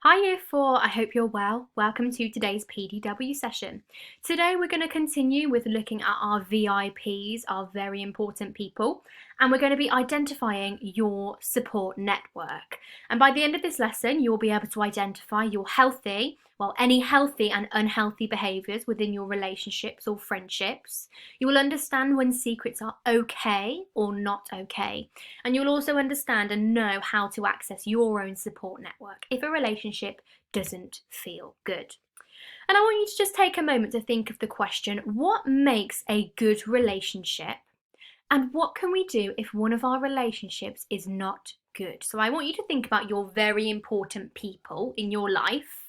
Hi Year 4, I hope you're well. Welcome to today's PDW session. Today we're going to continue with looking at our VIPs, our very important people, and we're going to be identifying your support network. And by the end of this lesson, you'll be able to identify any healthy and unhealthy behaviours within your relationships or friendships. You will understand when secrets are okay or not okay. And you'll also understand and know how to access your own support network if a relationship doesn't feel good. And I want you to just take a moment to think of the question, what makes a good relationship? And what can we do if one of our relationships is not good? So I want you to think about your very important people in your life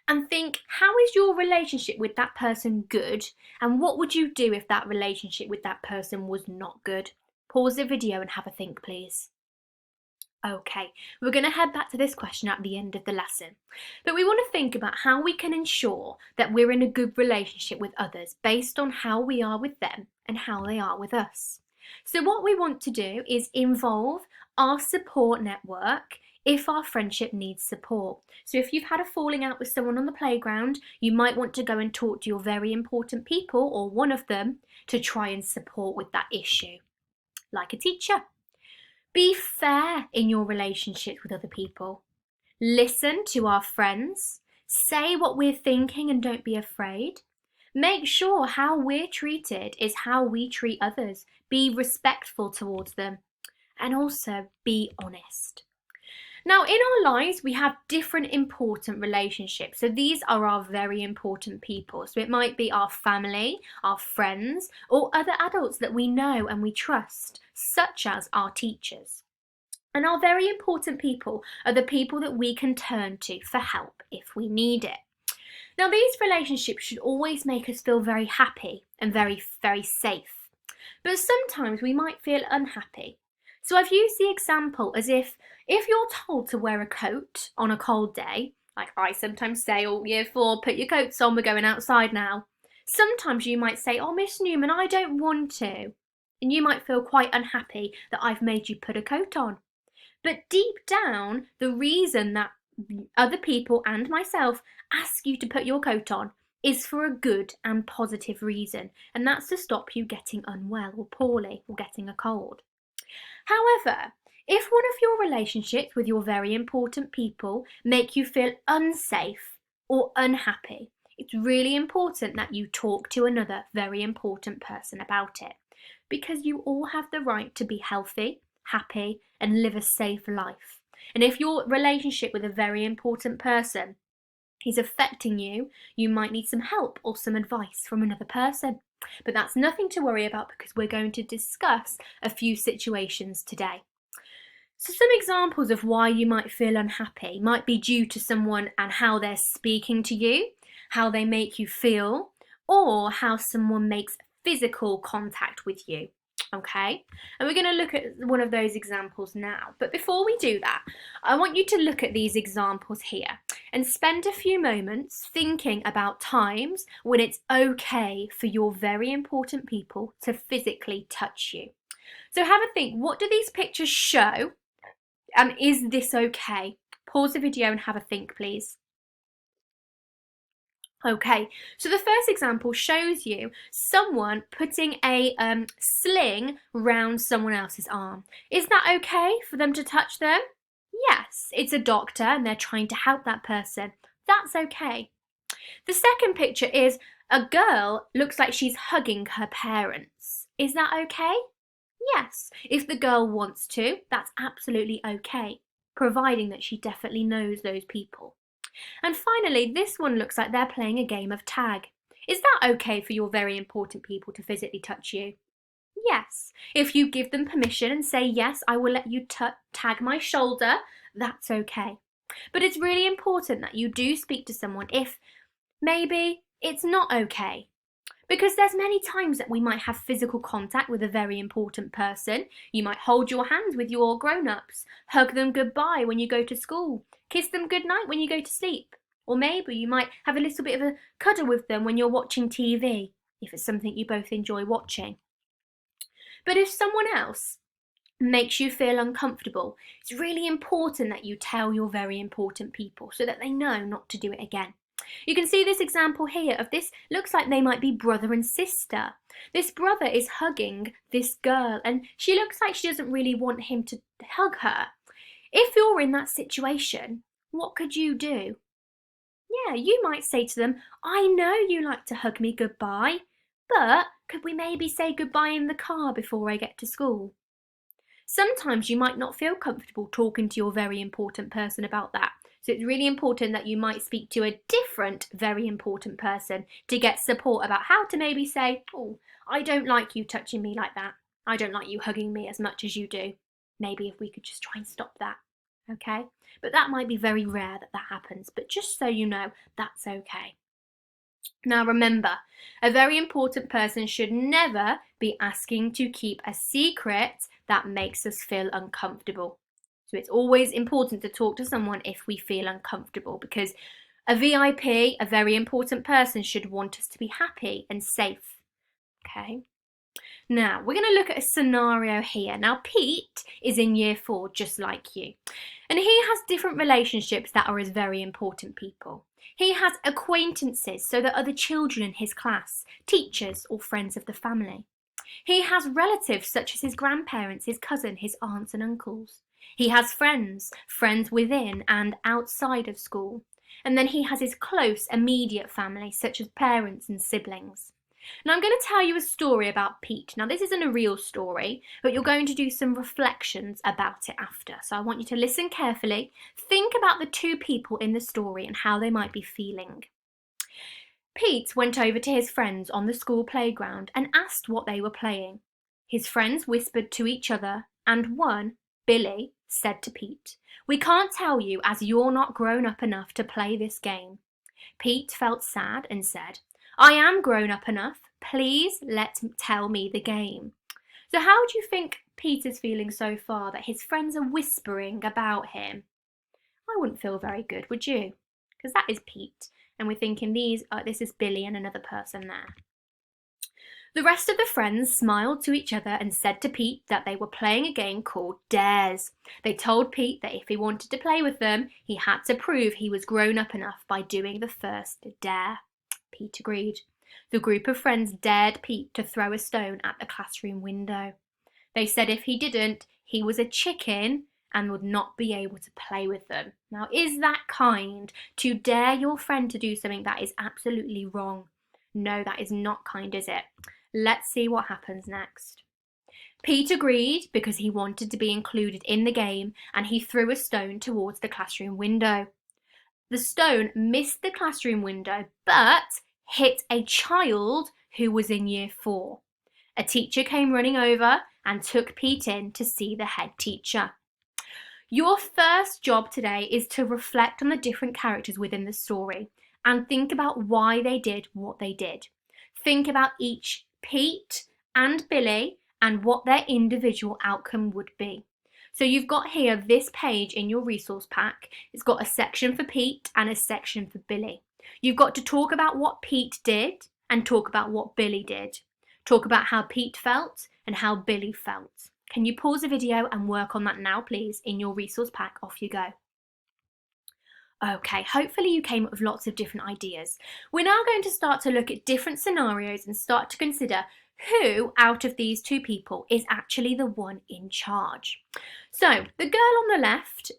and think, how is your relationship with that person good? And what would you do if that relationship with that person was not good? Pause the video and have a think, please. Okay, we're going to head back to this question at the end of the lesson. But we want to think about how we can ensure that we're in a good relationship with others based on how we are with them and how they are with us. So what we want to do is involve our support network if our friendship needs support. So if you've had a falling out with someone on the playground, you might want to go and talk to your very important people or one of them to try and support with that issue, like a teacher. Be fair in your relationships with other people. Listen to our friends. Say what we're thinking and don't be afraid. Make sure how we're treated is how we treat others. Be respectful towards them. And also be honest. Now, in our lives, we have different important relationships. So these are our very important people. So it might be our family, our friends, or other adults that we know and we trust, such as our teachers. And our very important people are the people that we can turn to for help if we need it. Now, these relationships should always make us feel very happy and very, very safe. But sometimes we might feel unhappy. So I've used the example as if you're told to wear a coat on a cold day, like I sometimes say, oh, year 4, put your coats on, we're going outside now. Sometimes you might say, oh, Miss Newman, I don't want to. And you might feel quite unhappy that I've made you put a coat on. But deep down, the reason that other people and myself ask you to put your coat on is for a good and positive reason. And that's to stop you getting unwell or poorly or getting a cold. However, if one of your relationships with your very important people make you feel unsafe or unhappy, it's really important that you talk to another very important person about it, because you all have the right to be healthy, happy, and live a safe life. And if your relationship with a very important person is affecting you, you might need some help or some advice from another person. But that's nothing to worry about because we're going to discuss a few situations today. So some examples of why you might feel unhappy might be due to someone and how they're speaking to you, how they make you feel, or how someone makes physical contact with you. Okay, and we're going to look at one of those examples now. But before we do that, I want you to look at these examples here and spend a few moments thinking about times when it's okay for your very important people to physically touch you. So have a think, what do these pictures show? And is this okay? Pause the video and have a think, please. Okay, so the first example shows you someone putting a sling round someone else's arm. Is that okay for them to touch them? Yes, it's a doctor and they're trying to help that person. That's okay. The second picture is a girl looks like she's hugging her parents. Is that okay? Yes, if the girl wants to, that's absolutely okay, providing that she definitely knows those people. And finally, this one looks like they're playing a game of tag. Is that okay for your very important people to physically touch you? Yes. If you give them permission and say, yes, I will let you tag my shoulder, that's okay. But it's really important that you do speak to someone if maybe it's not okay. Because there's many times that we might have physical contact with a very important person. You might hold your hands with your grown-ups, hug them goodbye when you go to school, kiss them goodnight when you go to sleep. Or maybe you might have a little bit of a cuddle with them when you're watching TV, if it's something you both enjoy watching. But if someone else makes you feel uncomfortable, it's really important that you tell your very important people so that they know not to do it again. You can see this example here of this looks like they might be brother and sister. This brother is hugging this girl and she looks like she doesn't really want him to hug her. If you're in that situation, what could you do? Yeah, you might say to them, I know you like to hug me goodbye, but could we maybe say goodbye in the car before I get to school? Sometimes you might not feel comfortable talking to your very important person about that. So it's really important that you might speak to a different very important person to get support about how to maybe say, oh, I don't like you touching me like that. I don't like you hugging me as much as you do. Maybe if we could just try and stop that, okay? But that might be very rare that that happens, but just so you know, that's okay. Now remember, a very important person should never be asking to keep a secret that makes us feel uncomfortable. So it's always important to talk to someone if we feel uncomfortable, because a VIP, a very important person, should want us to be happy and safe. Okay. Now we're going to look at a scenario here. Now Pete is in year 4 just like you, and he has different relationships that are his very important people. He has acquaintances, so that other children in his class, teachers or friends of the family. He has relatives such as his grandparents, his cousin, his aunts and uncles. He has friends, friends within and outside of school. And then he has his close, immediate family such as parents and siblings. Now I'm going to tell you a story about Pete. Now this isn't a real story, but you're going to do some reflections about it after. So I want you to listen carefully, think about the two people in the story and how they might be feeling. Pete went over to his friends on the school playground and asked what they were playing. His friends whispered to each other, and one, Billy, said to Pete, "We can't tell you as you're not grown up enough to play this game." Pete felt sad and said, "I am grown up enough. Please tell me the game." So how do you think Pete is feeling so far that his friends are whispering about him? I wouldn't feel very good, would you? Because that is Pete. And we're thinking this is Billy and another person there. The rest of the friends smiled to each other and said to Pete that they were playing a game called Dares. They told Pete that if he wanted to play with them, he had to prove he was grown up enough by doing the first dare. Pete agreed. The group of friends dared Pete to throw a stone at the classroom window. They said if he didn't, he was a chicken and would not be able to play with them. Now, is that kind to dare your friend to do something that is absolutely wrong? No, that is not kind, is it? Let's see what happens next. Pete agreed because he wanted to be included in the game, and he threw a stone towards the classroom window. The stone missed the classroom window, but hit a child who was in year 4. A teacher came running over and took Pete in to see the head teacher. Your first job today is to reflect on the different characters within the story and think about why they did what they did. Think about each Pete and Billy and what their individual outcome would be. So you've got here this page in your resource pack. It's got a section for Pete and a section for Billy. You've got to talk about what Pete did and talk about what Billy did. Talk about how Pete felt and how Billy felt. Can you pause the video and work on that now, please, in your resource pack? Off you go. Okay, hopefully you came up with lots of different ideas. We're now going to start to look at different scenarios and start to consider who out of these two people is actually the one in charge. So the girl on the left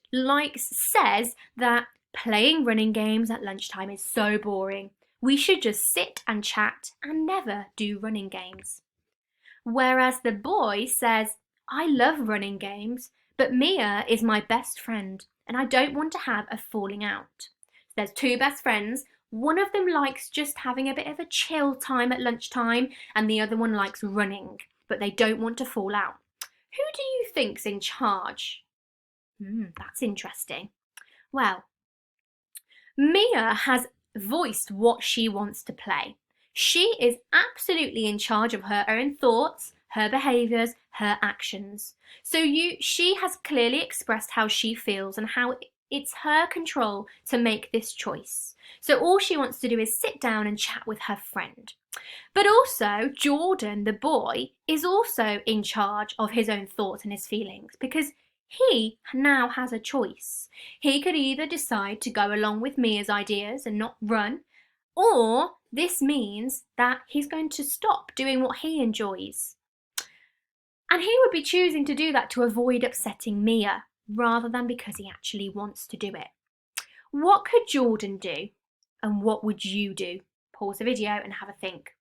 says that playing running games at lunchtime is so boring. We should just sit and chat and never do running games. Whereas the boy says, "I love running games, but Mia is my best friend and I don't want to have a falling out." There's two best friends. One of them likes just having a bit of a chill time at lunchtime and the other one likes running, but they don't want to fall out. Who do you think's in charge? That's interesting. Well, Mia has voiced what she wants to play. She is absolutely in charge of her own thoughts, her behaviours, her actions. So she has clearly expressed how she feels and how it's her control to make this choice. So all she wants to do is sit down and chat with her friend. But also, Jordan, the boy, is also in charge of his own thoughts and his feelings because he now has a choice. He could either decide to go along with Mia's ideas and not run, or this means that he's going to stop doing what he enjoys. And he would be choosing to do that to avoid upsetting Mia, rather than because he actually wants to do it. What could Jordan do? And what would you do? Pause the video and have a think.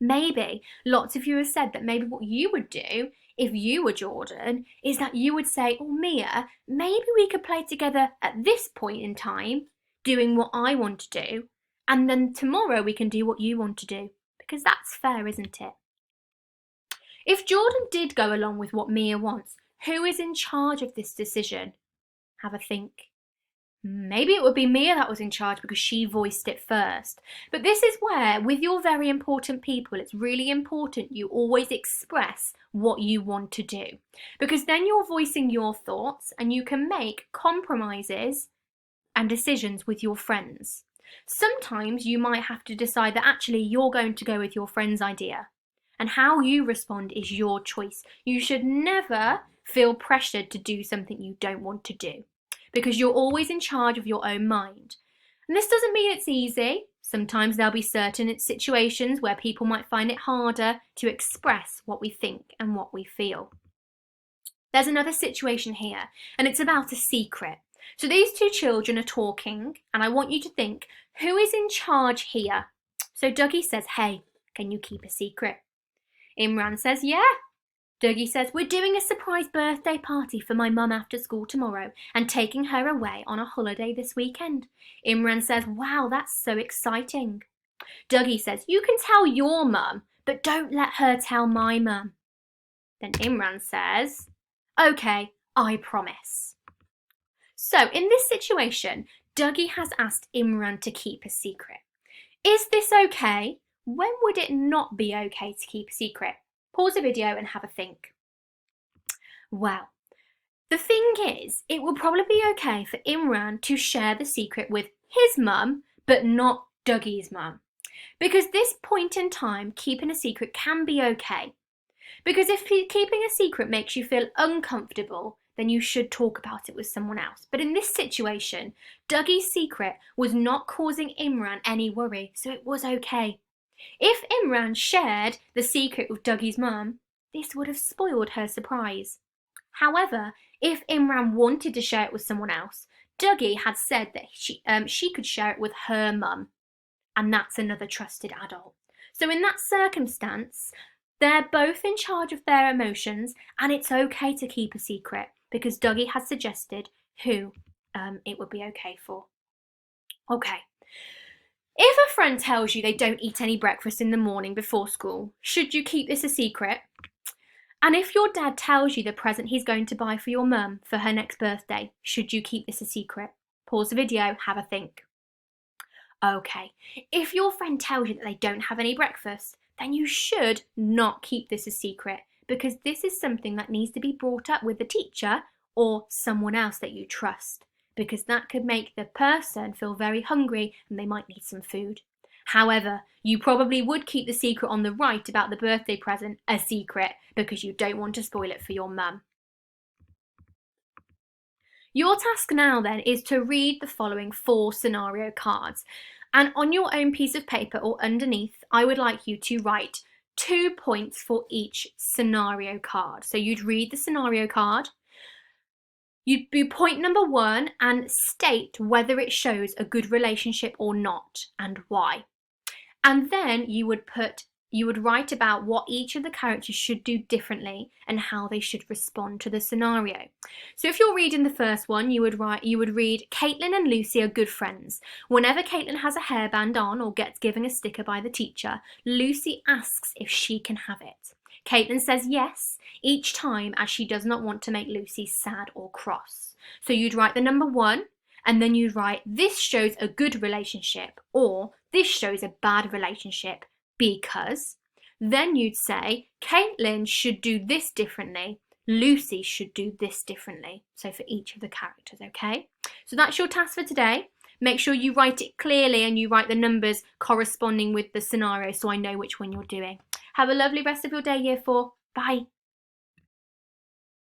Maybe lots of you have said that maybe what you would do if you were Jordan is that you would say, oh Mia, maybe we could play together at this point in time, doing what I want to do, and then tomorrow we can do what you want to do, because that's fair, isn't it? If Jordan did go along with what Mia wants, who is in charge of this decision? Have a think. Maybe it would be Mia that was in charge because she voiced it first. But this is where, with your very important people, it's really important you always express what you want to do. Because then you're voicing your thoughts and you can make compromises and decisions with your friends. Sometimes you might have to decide that actually you're going to go with your friend's idea. And how you respond is your choice. You should never feel pressured to do something you don't want to do, because you're always in charge of your own mind. And this doesn't mean it's easy. Sometimes there'll be certain situations where people might find it harder to express what we think and what we feel. There's another situation here, and it's about a secret. So these two children are talking, and I want you to think, who is in charge here? So Dougie says, hey, can you keep a secret? Imran says, yeah. Dougie says, we're doing a surprise birthday party for my mum after school tomorrow and taking her away on a holiday this weekend. Imran says, wow, that's so exciting. Dougie says, you can tell your mum, but don't let her tell my mum. Then Imran says, okay, I promise. So in this situation, Dougie has asked Imran to keep a secret. Is this okay? When would it not be okay to keep a secret? Pause the video and have a think. Well, the thing is, it will probably be okay for Imran to share the secret with his mum, but not Dougie's mum. Because this point in time, keeping a secret can be okay. Because if keeping a secret makes you feel uncomfortable, then you should talk about it with someone else. But in this situation, Dougie's secret was not causing Imran any worry, so it was okay. If Imran shared the secret with Dougie's mum, this would have spoiled her surprise. However, if Imran wanted to share it with someone else, Dougie had said that she could share it with her mum, and that's another trusted adult. So in that circumstance, they're both in charge of their emotions, and it's okay to keep a secret because Dougie has suggested who it would be okay for. Okay. If a friend tells you they don't eat any breakfast in the morning before school, should you keep this a secret? And if your dad tells you the present he's going to buy for your mum for her next birthday, should you keep this a secret? Pause the video, have a think. Okay, if your friend tells you that they don't have any breakfast, then you should not keep this a secret, because this is something that needs to be brought up with the teacher or someone else that you trust, because that could make the person feel very hungry and they might need some food. However, you probably would keep the secret on the right about the birthday present a secret because you don't want to spoil it for your mum. Your task now then is to read the following 4 scenario cards, and on your own piece of paper or underneath, I would like you to write 2 points for each scenario card. So you'd read the scenario card, you'd do point number 1 and state whether it shows a good relationship or not and why. And then you would write about what each of the characters should do differently and how they should respond to the scenario. So if you're reading the first one, you would read, Caitlin and Lucy are good friends. Whenever Caitlin has a hairband on or gets given a sticker by the teacher, Lucy asks if she can have it. Caitlin says yes each time, as she does not want to make Lucy sad or cross. So you'd write the number 1, and then you'd write, this shows a good relationship, or this shows a bad relationship because. Then you'd say, Caitlin should do this differently, Lucy should do this differently. So for each of the characters, okay? So that's your task for today. Make sure you write it clearly and you write the numbers corresponding with the scenario so I know which one you're doing. Have a lovely rest of your day, Year 4. Bye.